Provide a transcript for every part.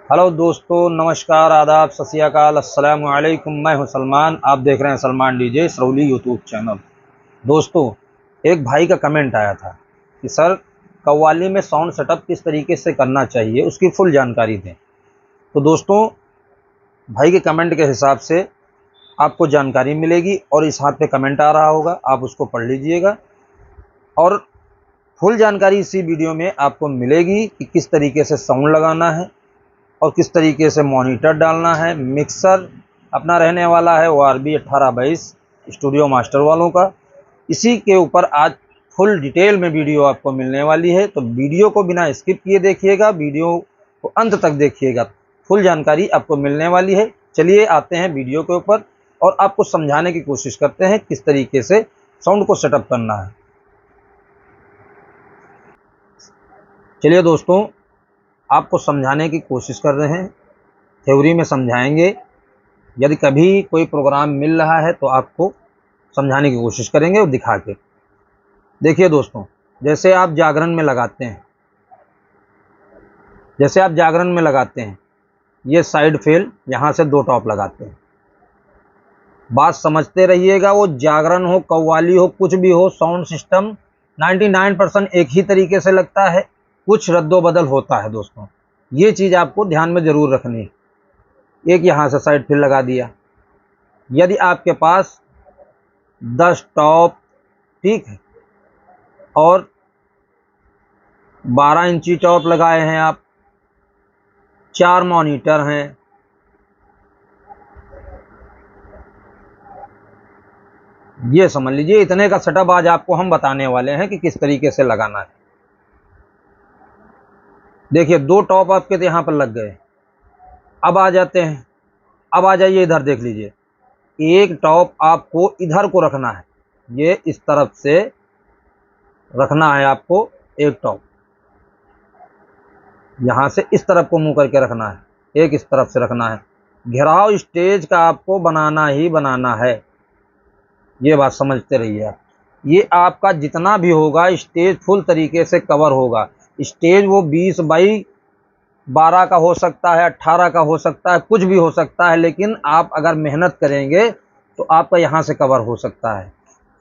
Hello दोस्तों, नमस्कार, आदाब, सत श्री अकाल, अस्सलाम वालेकुम। मैं हूं सलमान। आप देख रहे हैं Salman DJ Sarauli YouTube channel. दोस्तों, एक भाई का कमेंट आया था कि सर, कव्वाली में साउंड सेटअप किस तरीके से करना चाहिए, उसकी फुल जानकारी दें। तो दोस्तों, भाई के कमेंट के हिसाब से आपको जानकारी मिलेगी और इस हाथ पे कमेंट आ रहा होगा, आप उसको पढ़ लीजिएगा और फुल जानकारी इसी वीडियो में आपको मिलेगी कि किस तरीके से साउंड लगाना है और किस तरीके से मॉनिटर डालना है। मिक्सर अपना रहने वाला है ORB 1822 स्टूडियो मास्टर वालों का। इसी के ऊपर आज फुल डिटेल में वीडियो आपको मिलने वाली है, तो वीडियो को बिना स्किप किए देखिएगा, वीडियो को अंत तक देखिएगा, फुल जानकारी आपको मिलने वाली है। चलिए आते हैं वीडियो के ऊपर और आपको समझाने की कोशिश करते हैं किस तरीके से साउंड को सेटअप करना है। चलिए दोस्तों, आपको समझाने की कोशिश कर रहे हैं, थ्योरी में समझाएंगे। यदि कभी कोई प्रोग्राम मिल रहा है तो आपको समझाने की कोशिश करेंगे और दिखा के। देखिए दोस्तों, जैसे आप जागरण में लगाते हैं, ये साइड फेल यहाँ से 2 टॉप लगाते हैं। बात समझते रहिएगा, वो जागरण हो, कव्वाली हो, कुछ भी हो, साउंड सिस्टम 99% एक ही तरीके से लगता है, कुछ रद्दो बदल होता है। दोस्तों, ये चीज़ आपको ध्यान में ज़रूर रखनी है। एक यहाँ से साइड फिल लगा दिया। यदि आपके पास 10 टॉप, ठीक है, और 12 इंची टॉप लगाए हैं, आप 4 मॉनिटर हैं, ये समझ लीजिए इतने का सेटअप आज आपको हम बताने वाले हैं कि किस तरीके से लगाना है। देखिए 2 टॉप आपके तो यहाँ पर लग गए। अब आ जाते हैं, अब आ जाइए इधर, देख लीजिए एक टॉप आपको इधर को रखना है, ये इस तरफ से रखना है आपको। एक टॉप यहाँ से इस तरफ को मुंह करके रखना है, एक इस तरफ से रखना है। घेराव स्टेज का आपको बनाना ही बनाना है, ये बात समझते रहिए आप। ये आपका जितना भी होगा स्टेज फुल तरीके से कवर होगा। स्टेज वो 20 बाई 12 का हो सकता है, 18 का हो सकता है, कुछ भी हो सकता है, लेकिन आप अगर मेहनत करेंगे तो आपका यहाँ से कवर हो सकता है।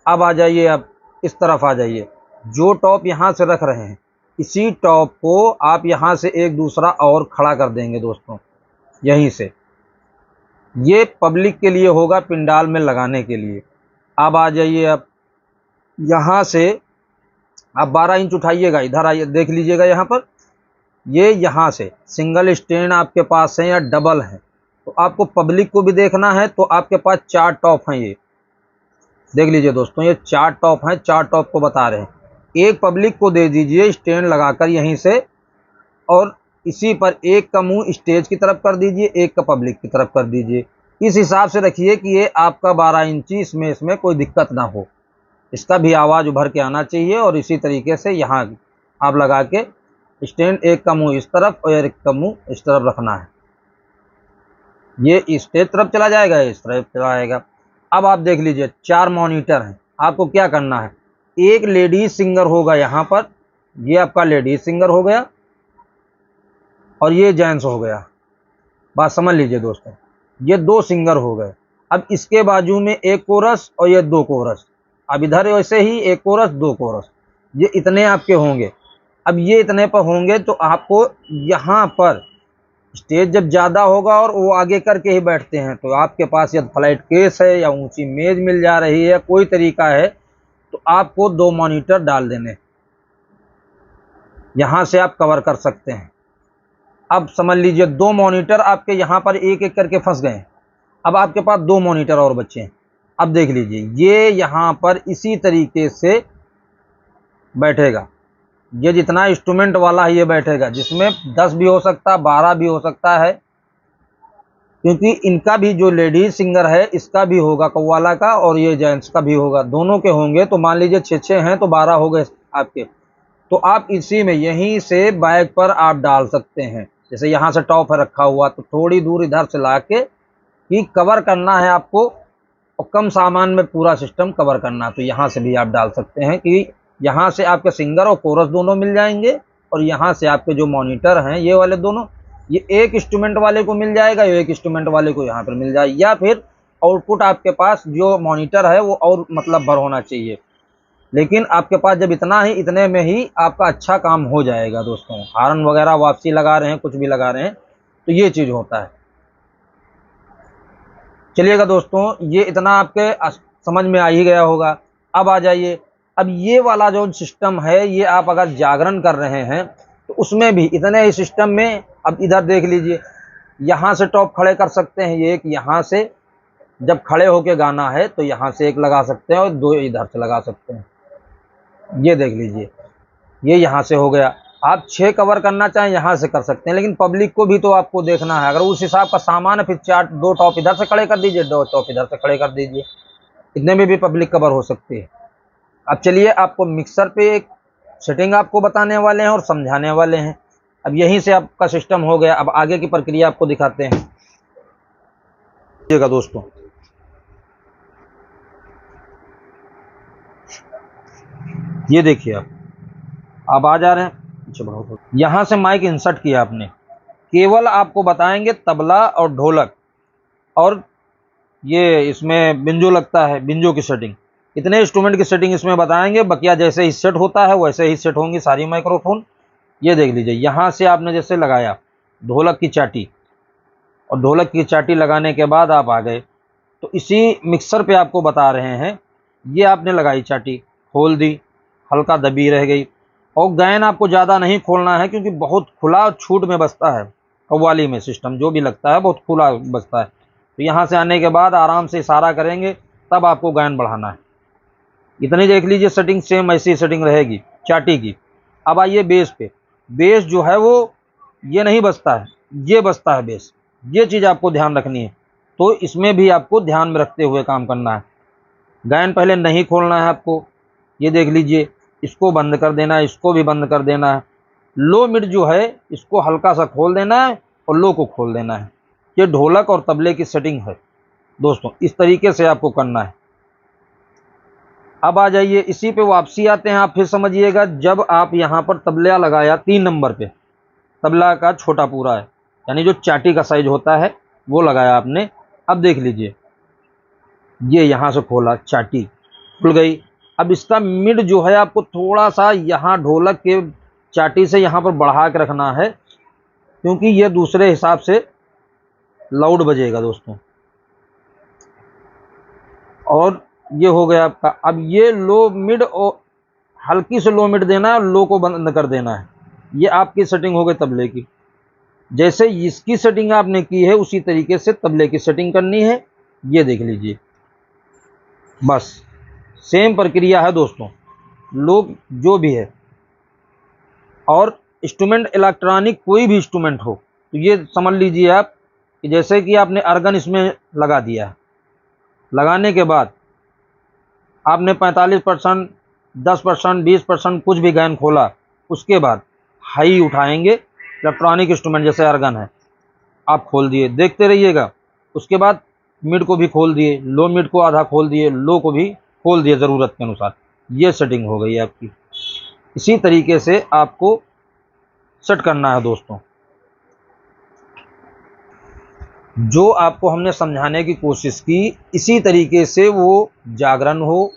अब आ जाइए, अब इस तरफ आ जाइए। जो टॉप यहाँ से रख रहे हैं, इसी टॉप को आप यहाँ से एक दूसरा और खड़ा कर देंगे दोस्तों, यहीं से। ये पब्लिक के लिए होगा, पिंडाल में लगाने के लिए। अब आ जाइए, अब यहाँ से आप 12 इंच उठाइएगा, इधर आइए, देख लीजिएगा यहाँ पर, ये यहाँ से सिंगल स्टैंड आपके पास है या डबल है, तो आपको पब्लिक को भी देखना है। तो आपके पास 4 टॉप हैं, ये देख लीजिए दोस्तों, ये 4 टॉप हैं, 4 टॉप को बता रहे हैं। एक पब्लिक को दे दीजिए स्टैंड लगाकर यहीं से, और इसी पर एक का मुंह स्टेज की तरफ कर दीजिए, एक का पब्लिक की तरफ कर दीजिए। इस हिसाब से रखिए कि ये आपका 12 इंची, इसमें कोई दिक्कत ना हो, इसका भी आवाज़ उभर के आना चाहिए। और इसी तरीके से यहाँ आप लगा के स्टैंड, एक का मुंह इस तरफ और एक का मुंह इस तरफ रखना है। ये स्टेज तरफ चला जाएगा, इस तरफ चला जाएगा। अब आप देख लीजिए 4 मॉनिटर हैं। आपको क्या करना है, एक लेडीज सिंगर होगा यहाँ पर, ये आपका लेडीज सिंगर हो गया और ये जेंट्स हो गया। बात समझ लीजिए दोस्तों, ये 2 सिंगर हो गए। अब इसके बाजू में एक कोरस और ये 2 कोरस। अब इधर वैसे ही एक कोरस 2 कोरस, ये इतने आपके होंगे। अब ये इतने पर होंगे तो आपको यहाँ पर स्टेज जब ज़्यादा होगा और वो आगे करके ही बैठते हैं, तो आपके पास यदि फ्लाइट केस है या ऊंची मेज मिल जा रही है, कोई तरीका है, तो आपको 2 मॉनिटर डाल देने, यहाँ से आप कवर कर सकते हैं। अब समझ लीजिए 2 मॉनिटर आपके यहाँ पर एक एक करके फंस गए। अब आपके पास 2 मॉनिटर और बचे हैं। अब देख लीजिए ये यहाँ पर इसी तरीके से बैठेगा, ये जितना इंस्ट्रूमेंट वाला है ये बैठेगा, जिसमें 10 भी हो सकता है, 12 भी हो सकता है, क्योंकि इनका भी जो लेडीज सिंगर है इसका भी होगा कव्वाला का, और ये जेंट्स का भी होगा, दोनों के होंगे। तो मान लीजिए 6 हैं तो 12 हो गए आपके। तो आप इसी में यहीं से बैक पर आप डाल सकते हैं। जैसे यहाँ से टॉप है रखा हुआ, तो थोड़ी दूर इधर से ला के कि कवर करना है आपको, और कम सामान में पूरा सिस्टम कवर करना, तो यहाँ से भी आप डाल सकते हैं कि यहाँ से आपके सिंगर और कोरस दोनों मिल जाएंगे, और यहाँ से आपके जो मॉनिटर हैं ये वाले दोनों, ये एक इंस्ट्रूमेंट वाले को मिल जाएगा, एक इंस्ट्रूमेंट वाले को यहाँ पर मिल जाए, या फिर आउटपुट आपके पास जो मॉनिटर है वो और मतलब बड़ा होना चाहिए। लेकिन आपके पास जब इतना ही, इतने में ही आपका अच्छा काम हो जाएगा दोस्तों। हार्न वगैरह वापसी लगा रहे हैं, कुछ भी लगा रहे हैं, तो ये चीज़ होता है। चलिएगा दोस्तों, ये इतना आपके समझ में आ ही गया होगा। अब आ जाइए, अब ये वाला जो सिस्टम है, ये आप अगर जागरण कर रहे हैं तो उसमें भी इतने ही सिस्टम में, अब इधर देख लीजिए, यहाँ से टॉप खड़े कर सकते हैं, ये एक यहाँ से जब खड़े होके गाना है तो यहाँ से एक लगा सकते हैं और दो इधर से लगा सकते हैं। ये देख लीजिए, ये यहाँ से हो गया। आप 6 कवर करना चाहें यहाँ से कर सकते हैं, लेकिन पब्लिक को भी तो आपको देखना है। अगर उस हिसाब का सामान है, फिर 4 2 टॉप इधर से खड़े कर दीजिए, 2 टॉप इधर से खड़े कर दीजिए, इतने में भी पब्लिक कवर हो सकती है। अब चलिए, आपको मिक्सर पे एक सेटिंग आपको बताने वाले हैं और समझाने वाले हैं। अब यहीं से आपका सिस्टम हो गया। अब आगे की प्रक्रिया आपको दिखाते हैं। देखिएगा दोस्तों, ये देखिए, आप आ जा रहे हैं, अच्छा बहुत, यहाँ से माइक इंसर्ट किया आपने। केवल आपको बताएंगे तबला और ढोलक, और ये इसमें बिंजो लगता है, बिंजो की सेटिंग, इतने इंस्ट्रूमेंट की सेटिंग इसमें बताएंगे। बकिया जैसे ही सेट होता है वैसे ही सेट होंगी सारी माइक्रोफोन। ये देख लीजिए, यहाँ से आपने जैसे लगाया ढोलक की चाटी, और ढोलक की चाटी लगाने के बाद आप आ गए, तो इसी मिक्सर पे आपको बता रहे हैं, ये आपने लगाई चाटी, खोल दी, हल्का दबी रह गई। और गैन आपको ज़्यादा नहीं खोलना है, क्योंकि बहुत खुला छूट में बजता है कव्वाली में, सिस्टम जो भी लगता है बहुत खुला बजता है। तो यहाँ से आने के बाद आराम से इशारा करेंगे, तब आपको गैन बढ़ाना है। इतनी देख लीजिए, सेटिंग सेम ऐसी सेटिंग रहेगी चाटी की। अब आइए बेस पे। बेस जो है वो ये नहीं बजता है, ये बजता है बेस। ये चीज़ आपको ध्यान रखनी है, तो इसमें भी आपको ध्यान में रखते हुए काम करना है। गैन पहले नहीं खोलना है आपको, ये देख लीजिए, इसको बंद कर देना है, इसको भी बंद कर देना है। लो मिड जो है इसको हल्का सा खोल देना है और लो को खोल देना है। ये ढोलक और तबले की सेटिंग है दोस्तों, इस तरीके से आपको करना है। अब आ जाइए, इसी पे वापसी आते हैं। आप फिर समझिएगा, जब आप यहाँ पर तबला लगाया 3 नंबर पे, तबला का छोटा पूरा है, यानी जो चाटी का साइज होता है वो लगाया आपने। अब देख लीजिए, ये यहाँ से खोला, चाटी खुल गई। अब इसका मिड जो है आपको थोड़ा सा यहाँ ढोलक के चाटी से यहाँ पर बढ़ा के रखना है, क्योंकि ये दूसरे हिसाब से लाउड बजेगा दोस्तों। और ये हो गया आपका। अब ये लो मिड और हल्की से लो मिड देना है, लो को बंद कर देना है। ये आपकी सेटिंग हो गई तबले की। जैसे इसकी सेटिंग आपने की है उसी तरीके से तबले की सेटिंग करनी है। ये देख लीजिए, बस सेम प्रक्रिया है दोस्तों, लोग जो भी है। और इंस्ट्रूमेंट इलेक्ट्रॉनिक कोई भी इंस्ट्रूमेंट हो, तो ये समझ लीजिए आप कि जैसे कि आपने अर्गन इसमें लगा दिया है, लगाने के बाद आपने 45%, 10%, 20% कुछ भी गैन खोला, उसके बाद हाई उठाएंगे। इलेक्ट्रॉनिक इंस्ट्रूमेंट जैसे अर्गन है, आप खोल दिए, देखते रहिएगा। उसके बाद मिड को भी खोल दिए, लो मिड को आधा खोल दिए, लो को भी खोल दिए ज़रूरत के अनुसार। ये सेटिंग हो गई है आपकी। इसी तरीके से आपको सेट करना है दोस्तों। जो आपको हमने समझाने की कोशिश की, इसी तरीके से वो जागरण हो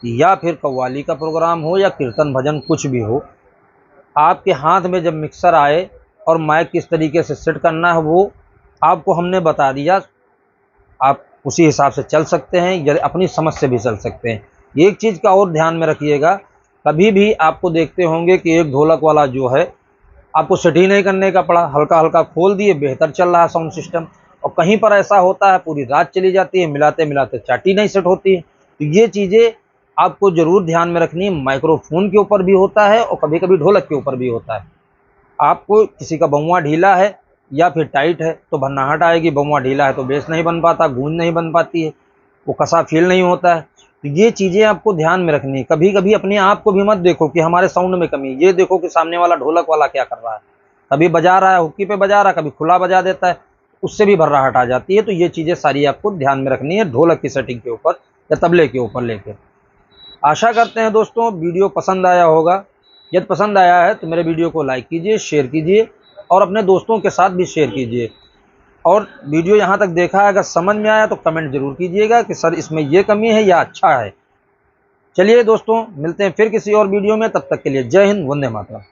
या फिर कव्वाली का प्रोग्राम हो या कीर्तन भजन कुछ भी हो, आपके हाथ में जब मिक्सर आए और माइक किस तरीके से सेट करना है वो आपको हमने बता दिया। आप उसी हिसाब से चल सकते हैं या अपनी समझ से भी चल सकते हैं। एक चीज़ का और ध्यान में रखिएगा, कभी भी आपको देखते होंगे कि एक ढोलक वाला जो है आपको सेट ही नहीं करने का पड़ा, हल्का हल्का खोल दिए, बेहतर चल रहा है साउंड सिस्टम। और कहीं पर ऐसा होता है पूरी रात चली जाती है, मिलाते मिलाते चाटी नहीं सेट होती है। तो ये चीज़ें आपको ज़रूर ध्यान में रखनी है। माइक्रोफोन के ऊपर भी होता है और कभी कभी ढोलक के ऊपर भी होता है। आपको किसी का बउआ ढीला है या फिर टाइट है तो भन्नाहट आएगी, बउआ ढीला है तो बेस नहीं बन पाता, गूंज नहीं बन पाती है, वो कसा फील नहीं होता है। तो ये चीज़ें आपको ध्यान में रखनी है। कभी कभी अपने आप को भी मत देखो कि हमारे साउंड में कमी, ये देखो कि सामने वाला ढोलक वाला क्या कर रहा है। कभी बजा रहा है, हुक्की पे बजा रहा है, कभी खुला बजा देता है, उससे भी भर्राहट आ जाती है। तो ये चीज़ें सारी आपको ध्यान में रखनी है ढोलक की सेटिंग के ऊपर या तबले के ऊपर लेकर। आशा करते हैं दोस्तों वीडियो पसंद आया होगा। यदि पसंद आया है तो मेरे वीडियो को लाइक कीजिए, शेयर कीजिए और अपने दोस्तों के साथ भी शेयर कीजिए। और वीडियो यहाँ तक देखा है, अगर समझ में आया तो कमेंट जरूर कीजिएगा कि सर इसमें ये कमी है या अच्छा है। चलिए दोस्तों, मिलते हैं फिर किसी और वीडियो में, तब तक के लिए जय हिंद, वंदे मातरम।